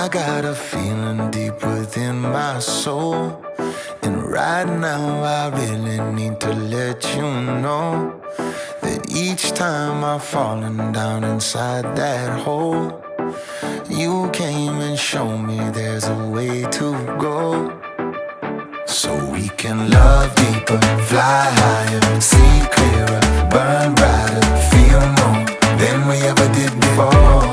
I got a feeling deep within my soul, and right now I really need to let you know that each time I've fallen down inside that hole, you came and showed me there's a way to go. So we can love deeper, fly higher, see clearer, burn brighter, feel more than we ever did before.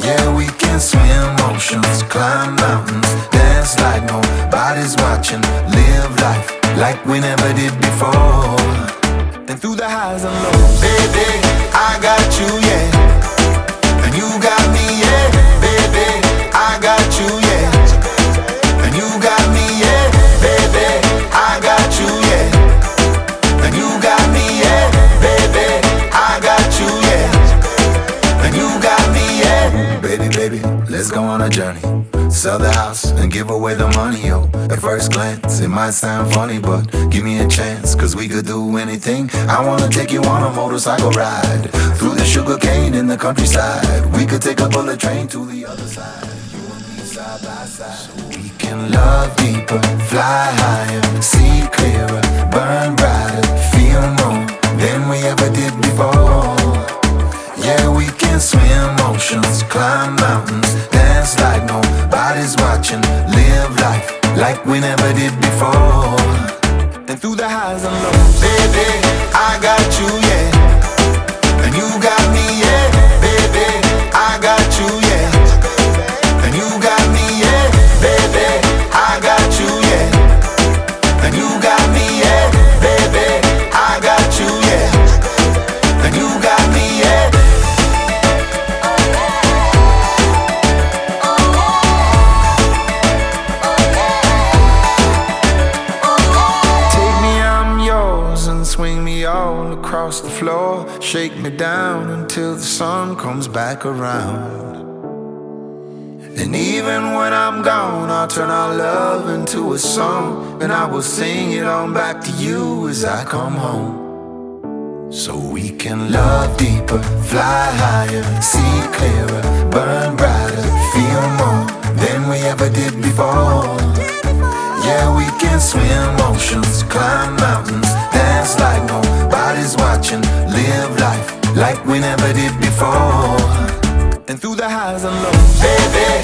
Yeah, we can swim oceans, climb mountains, dance like nobody's watching, live life like we never did before. And through the highs and lows, baby, I got you, yeah, and you got me, yeah, baby, I got you, yeah, and you got me, yeah, baby, I got you, yeah, and you got me, yeah, baby, I got you, yeah, and you got me, yeah. Baby, baby, let's go on a journey. Sell the house and give away the money, yo. At first glance, it might sound funny, but give me a chance, cause we could do anything. I wanna take you on a motorcycle ride through the sugar cane in the countryside. We could take a bullet train to the other side, you and me side by side. So we can love deeper, fly higher, see clearer, burn brighter, feel more than we ever did before. Yeah, we can swim oceans, climb mountains, dance like nobody's watching, live life like we never did before. And through the highs and lows, baby, I got you, yeah, and you got me, yeah, baby, I got you, yeah, and you got me, yeah, baby, I got you, yeah, and you got me, yeah, baby, I got you, yeah, and you got me, yeah. Swing me all across the floor, shake me down until the sun comes back around. And even when I'm gone, I'll turn our love into a song, and I will sing it on back to you as I come home. So we can love deeper, fly higher, see clearer, burn brighter, feel more than we ever did before. Yeah, we can swim oceans, climb mountains, dance like nobody's watching, live life like we never did before. And through the highs and lows, baby,